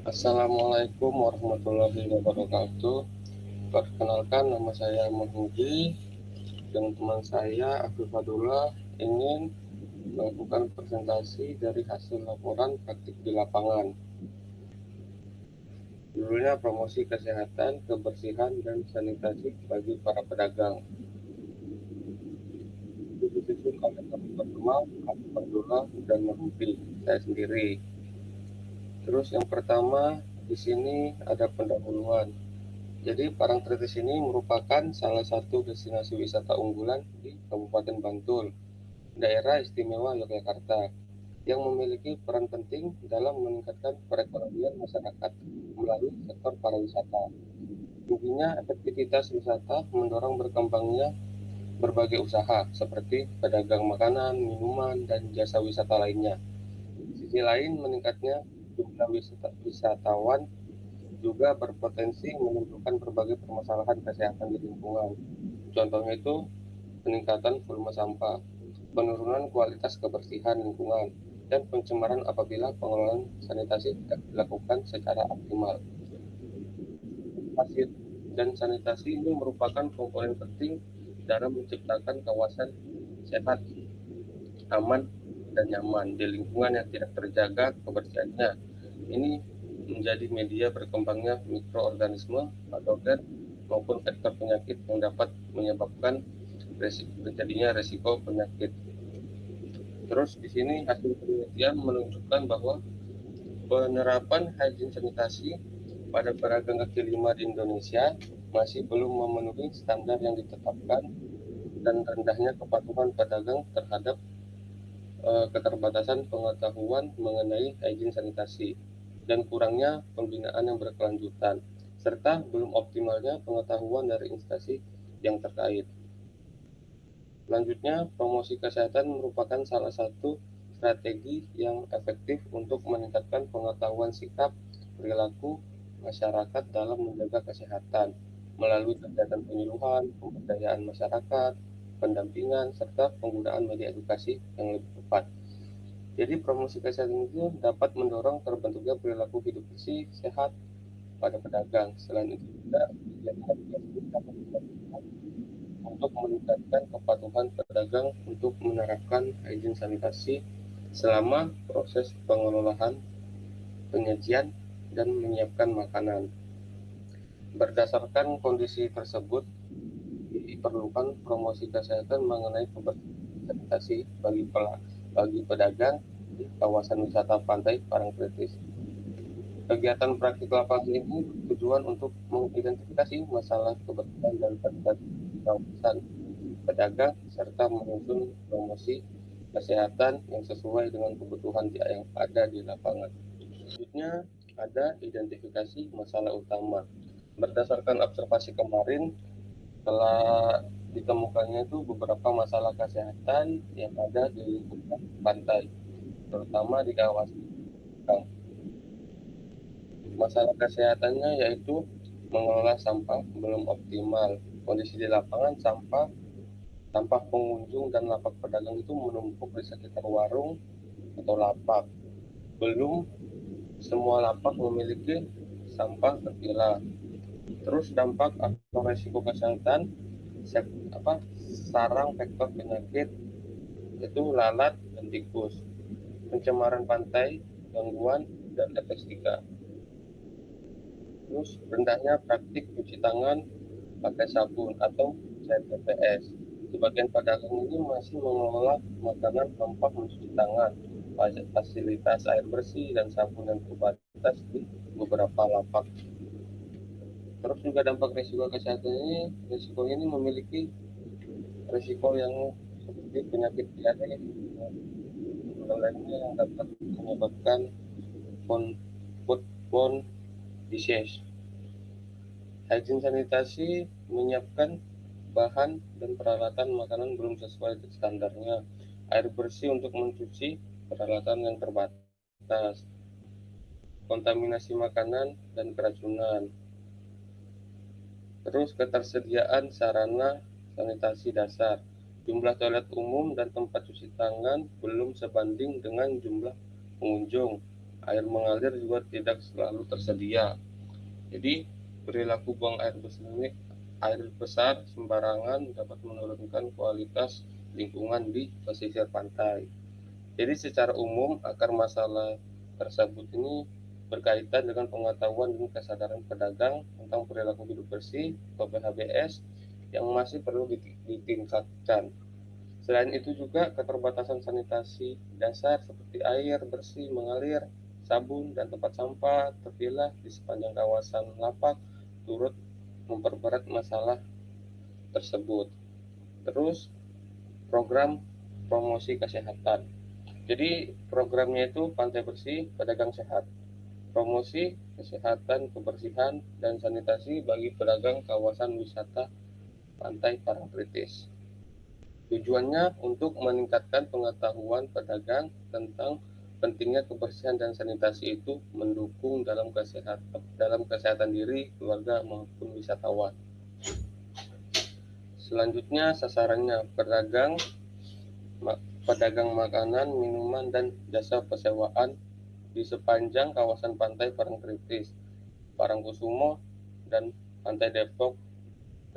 Assalamualaikum warahmatullahi wabarakatuh. Perkenalkan, nama saya Mahmudi. Dengan teman saya Afifadullah ingin melakukan presentasi dari hasil laporan praktik di lapangan. Judulnya promosi kesehatan, kebersihan, dan sanitasi bagi para pedagang. Itu disusun oleh kami berdua, Afifadullah dan Mahmudi, saya sendiri. Terus yang pertama di sini ada pendahuluan. Jadi Parangtritis ini merupakan salah satu destinasi wisata unggulan di Kabupaten Bantul, Daerah Istimewa Yogyakarta, yang memiliki peran penting dalam meningkatkan perekonomian masyarakat melalui sektor pariwisata. Tingginya efektivitas wisata mendorong berkembangnya berbagai usaha seperti pedagang makanan, minuman, dan jasa wisata lainnya. Sisi lain, meningkatnya jumlah wisatawan juga berpotensi menimbulkan berbagai permasalahan kesehatan di lingkungan. Contohnya itu peningkatan volume sampah, penurunan kualitas kebersihan lingkungan, dan pencemaran apabila pengelolaan sanitasi tidak dilakukan secara optimal. Pasir dan sanitasi ini merupakan komponen penting dalam menciptakan kawasan sehat, aman, dan nyaman di lingkungan yang tidak terjaga kebersihannya. Ini menjadi media berkembangnya mikroorganisme, patogen, maupun vektor penyakit yang dapat menyebabkan terjadinya resiko penyakit. Terus di sini hasil penelitian menunjukkan bahwa penerapan hygiene sanitasi pada pedagang kaki lima di Indonesia masih belum memenuhi standar yang ditetapkan dan rendahnya kepatuhan pedagang terhadap keterbatasan pengetahuan mengenai hygiene sanitasi dan kurangnya pembinaan yang berkelanjutan serta belum optimalnya pengetahuan dari instansi yang terkait. Selanjutnya, promosi kesehatan merupakan salah satu strategi yang efektif untuk meningkatkan pengetahuan sikap perilaku masyarakat dalam menjaga kesehatan melalui kegiatan penyuluhan, pemberdayaan masyarakat, pendampingan, serta penggunaan media edukasi yang lebih tepat. Jadi promosi kesehatan itu dapat mendorong terbentuknya perilaku hidup bersih, sehat pada pedagang. Selain itu juga kegiatan edukasi dapat dilakukan untuk meningkatkan kepatuhan pedagang untuk menerapkan hygiene sanitasi selama proses pengelolaan, penyajian, dan menyiapkan makanan. Berdasarkan kondisi tersebut, diperlukan promosi kesehatan mengenai kebersihan sanitasi bagi pedagang di kawasan wisata pantai Parangtritis. Kegiatan praktik lapangan ini bertujuan untuk mengidentifikasi masalah kebersihan dan sanitasi di kawasan pedagang serta menyusun promosi kesehatan yang sesuai dengan kebutuhan yang ada di lapangan. Selanjutnya ada identifikasi masalah utama. Berdasarkan observasi kemarin, telah ditemukannya itu beberapa masalah kesehatan yang ada di lingkungan pantai, terutama di kawasan. Masalah kesehatannya yaitu mengelola sampah belum optimal. Kondisi di lapangan sampah pengunjung dan lapak pedagang itu menumpuk di sekitar warung atau lapak. Belum semua lapak memiliki sampah terpilah. Terus dampak atau resiko kesehatan apa sarang vektor penyakit itu lalat dan tikus, pencemaran pantai, gangguan dan efek 3. Terus rendahnya praktik cuci tangan pakai sabun atau CTPS. Sebagian pedagang ini masih mengelola makanan tanpa mencuci tangan, fasilitas air bersih dan sabun yang terbatas di beberapa lapak. Terus juga dampak risiko kesehatan ini, risiko ini memiliki risiko yang seperti penyakit diare dan lainnya yang dapat menyebabkan foodborne disease. Hygiene sanitasi menyiapkan bahan dan peralatan makanan belum sesuai standarnya, air bersih untuk mencuci, peralatan yang terbatas, kontaminasi makanan dan keracunan. Terus ketersediaan sarana sanitasi dasar, jumlah toilet umum dan tempat cuci tangan belum sebanding dengan jumlah pengunjung Air mengalir juga tidak selalu tersedia. Jadi perilaku buang air besar sembarangan dapat menurunkan kualitas lingkungan di pesisir pantai. Jadi secara umum akar masalah tersebut ini berkaitan dengan pengetahuan dan kesadaran pedagang tentang perilaku hidup bersih atau PHBS yang masih perlu ditingkatkan. Selain itu juga keterbatasan sanitasi dasar seperti air bersih mengalir, sabun, dan tempat sampah terpilah di sepanjang kawasan lapak turut memperberat masalah tersebut. Terus program promosi kesehatan. Jadi programnya itu Pantai Bersih, Pedagang Sehat. Promosi kesehatan, kebersihan, dan sanitasi bagi pedagang kawasan wisata pantai Parangtritis. Tujuannya untuk meningkatkan pengetahuan pedagang tentang pentingnya kebersihan dan sanitasi itu mendukung dalam kesehatan diri, keluarga maupun wisatawan. Selanjutnya sasarannya pedagang makanan, minuman, dan jasa persewaan di sepanjang kawasan pantai Parangtritis, Parangkusumo, dan Pantai Depok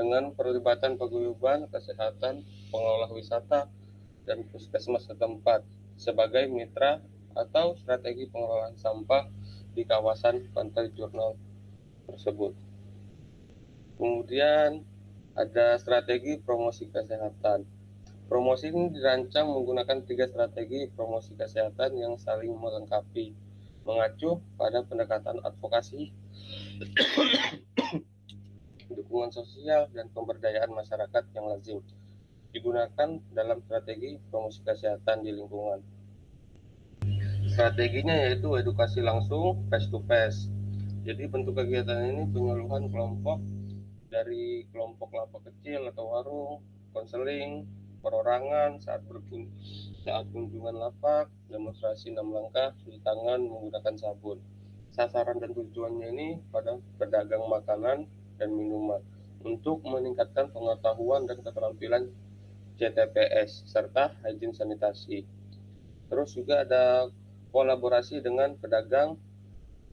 dengan perlibatan paguyuban kesehatan, pengelola wisata, dan puskesmas setempat sebagai mitra atau strategi pengelolaan sampah di kawasan pantai jurnal tersebut. Kemudian ada strategi promosi kesehatan. Promosi ini dirancang menggunakan 3 strategi promosi kesehatan yang saling melengkapi, mengacu pada pendekatan advokasi, dukungan sosial, dan pemberdayaan masyarakat yang lazim digunakan dalam strategi promosi kesehatan di lingkungan. Strateginya yaitu edukasi langsung face to face. Jadi bentuk kegiatan ini penyuluhan kelompok dari kelompok lapak kecil atau warung, konseling, perorangan saat kunjungan lapak, demonstrasi 6 langkah cuci tangan menggunakan sabun. Sasaran dan tujuannya ini pada pedagang makanan dan minuman untuk meningkatkan pengetahuan dan keterampilan CTPS serta hygiene sanitasi. Terus juga ada kolaborasi dengan pedagang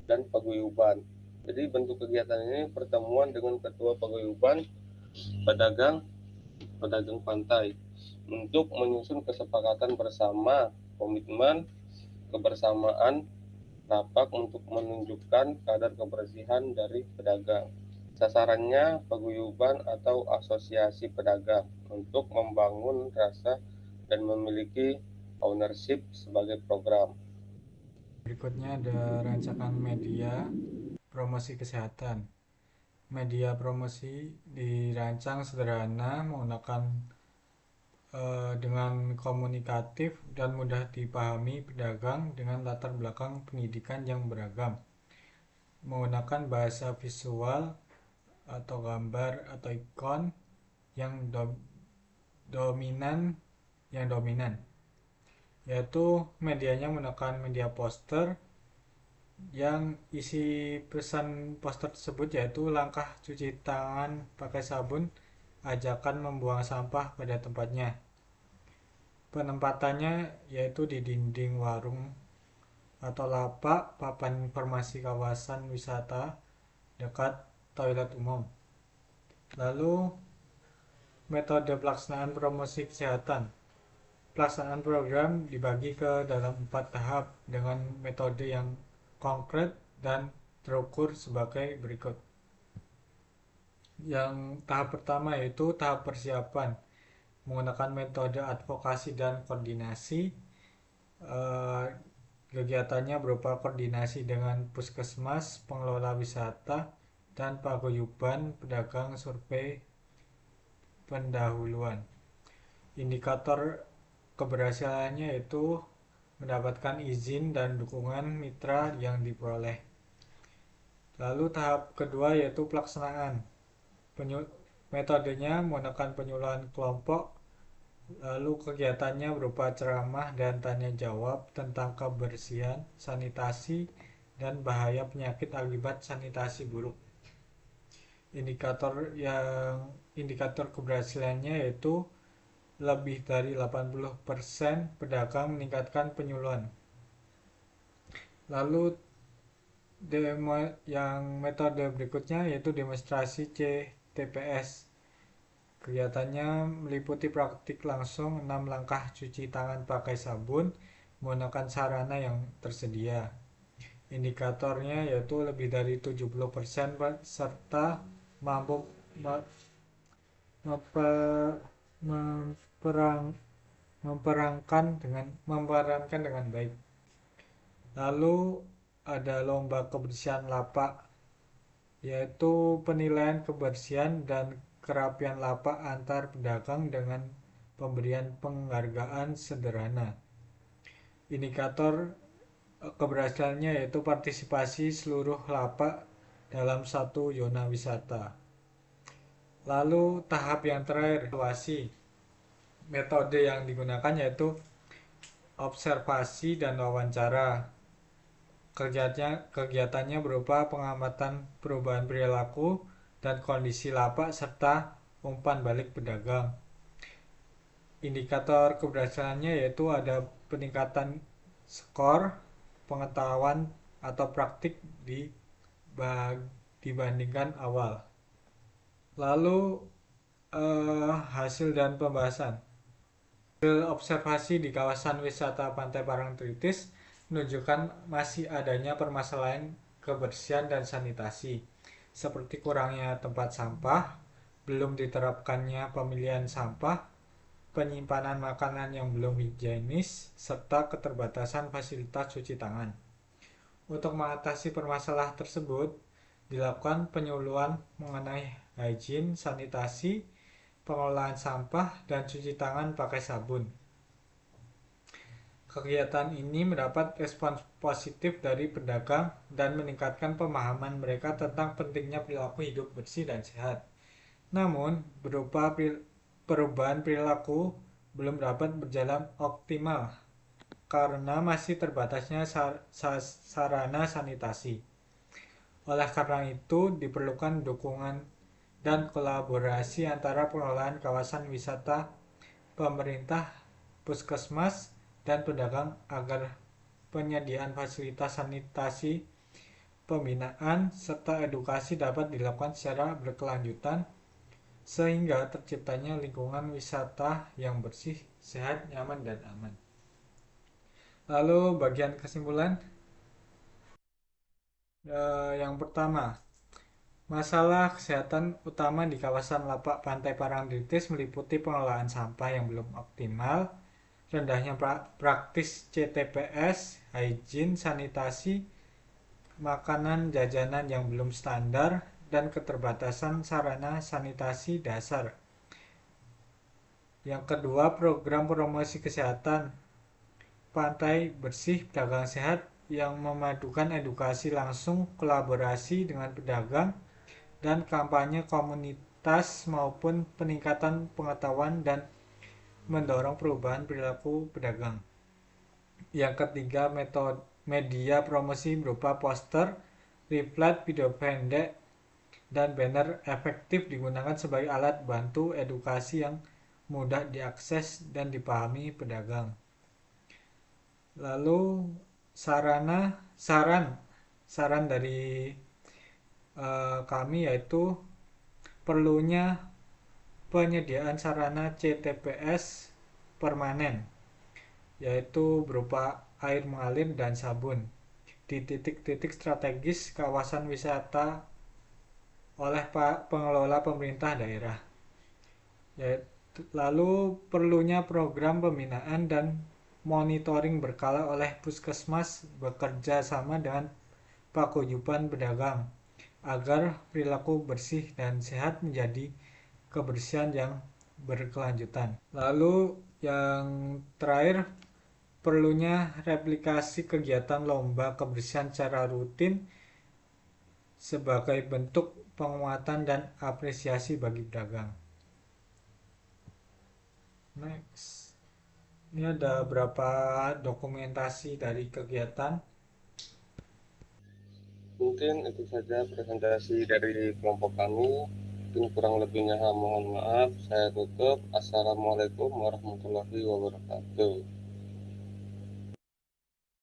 dan paguyuban. Jadi bentuk kegiatan ini pertemuan dengan ketua paguyuban, pedagang pantai untuk menyusun kesepakatan bersama komitmen kebersamaan lapak untuk menunjukkan kadar kebersihan dari pedagang. Sasarannya paguyuban atau asosiasi pedagang untuk membangun rasa dan memiliki ownership sebagai program. Berikutnya ada rancangan media promosi kesehatan. Media promosi dirancang sederhana menggunakan dengan komunikatif dan mudah dipahami pedagang dengan latar belakang pendidikan yang beragam. Menggunakan bahasa visual atau gambar atau ikon yang dominan yaitu medianya menggunakan media poster yang isi pesan poster tersebut yaitu langkah cuci tangan pakai sabun, ajakan membuang sampah pada tempatnya. Penempatannya yaitu di dinding warung atau lapak, papan informasi kawasan wisata dekat toilet umum. Lalu metode pelaksanaan promosi kesehatan. Pelaksanaan program dibagi ke dalam 4 tahap dengan metode yang konkret dan terukur sebagai berikut. Yang tahap pertama yaitu tahap persiapan menggunakan metode advokasi dan koordinasi. Kegiatannya berupa koordinasi dengan puskesmas, pengelola wisata, dan paguyuban pedagang survei pendahuluan. Indikator keberhasilannya yaitu mendapatkan izin dan dukungan mitra yang diperoleh. Lalu tahap kedua yaitu pelaksanaan. Metodenya menggunakan penyuluhan kelompok. Lalu kegiatannya berupa ceramah dan tanya jawab tentang kebersihan, sanitasi, dan bahaya penyakit akibat sanitasi buruk. Indikator keberhasilannya yaitu lebih dari 80% pedagang meningkatkan penyuluhan. Lalu yang metode berikutnya yaitu demonstrasi CTPS. Kegiatannya meliputi praktik langsung 6 langkah cuci tangan pakai sabun menggunakan sarana yang tersedia. Indikatornya yaitu lebih dari 70% serta mampu memerankan dengan baik. Lalu ada lomba kebersihan lapak, yaitu penilaian kebersihan dan kerapian lapak antar pedagang dengan pemberian penghargaan sederhana. Indikator keberhasilannya yaitu partisipasi seluruh lapak dalam satu zona wisata. Lalu tahap yang terakhir, evaluasi. Metode yang digunakan yaitu observasi dan wawancara. Kegiatannya berupa pengamatan perubahan perilaku dan kondisi lapak serta umpan balik pedagang. Indikator keberhasilannya yaitu ada peningkatan skor, pengetahuan atau praktik dibandingkan awal. Lalu hasil dan pembahasan. Hasil observasi di kawasan wisata Pantai Parangtritis menunjukkan masih adanya permasalahan kebersihan dan sanitasi, seperti kurangnya tempat sampah, belum diterapkannya pemilihan sampah, penyimpanan makanan yang belum higienis, serta keterbatasan fasilitas cuci tangan. Untuk mengatasi permasalahan tersebut, dilakukan penyuluhan mengenai hygiene, sanitasi, pengelolaan sampah, dan cuci tangan pakai sabun. Kegiatan ini mendapat respons positif dari pedagang dan meningkatkan pemahaman mereka tentang pentingnya perilaku hidup bersih dan sehat. Namun, berupa perubahan perilaku belum dapat berjalan optimal karena masih terbatasnya sarana sanitasi. Oleh karena itu, diperlukan dukungan dan kolaborasi antara pengelolaan kawasan wisata, pemerintah, puskesmas, dan pedagang agar penyediaan fasilitas sanitasi, pembinaan, serta edukasi dapat dilakukan secara berkelanjutan sehingga terciptanya lingkungan wisata yang bersih, sehat, nyaman, dan aman. Lalu bagian kesimpulan, yang pertama, masalah kesehatan utama di kawasan lapak Pantai Parangtritis meliputi pengelolaan sampah yang belum optimal, rendahnya praktis CTPS, hygiene, sanitasi, makanan jajanan yang belum standar, dan keterbatasan sarana sanitasi dasar. Yang kedua, program promosi kesehatan pantai bersih pedagang sehat yang memadukan edukasi langsung, kolaborasi dengan pedagang, dan kampanye komunitas maupun peningkatan pengetahuan dan mendorong perubahan perilaku pedagang. Yang ketiga, media promosi berupa poster, leaflet, video pendek, dan banner efektif digunakan sebagai alat bantu edukasi yang mudah diakses dan dipahami pedagang. Lalu saran dari kami yaitu perlunya penyediaan sarana CTPS permanen, yaitu berupa air mengalir dan sabun di titik-titik strategis kawasan wisata oleh pengelola pemerintah daerah. Lalu perlunya program pembinaan dan monitoring berkala oleh puskesmas bekerja sama dengan paguyuban pedagang agar perilaku bersih dan sehat menjadi kebersihan yang berkelanjutan. Lalu yang terakhir, perlunya replikasi kegiatan lomba kebersihan secara rutin sebagai bentuk penguatan dan apresiasi bagi pedagang. Next. Ini ada berapa dokumentasi dari kegiatan. Mungkin itu saja presentasi dari kelompok kami. Mungkin kurang lebihnya mohon maaf. Saya tutup. Assalamualaikum warahmatullahi wabarakatuh.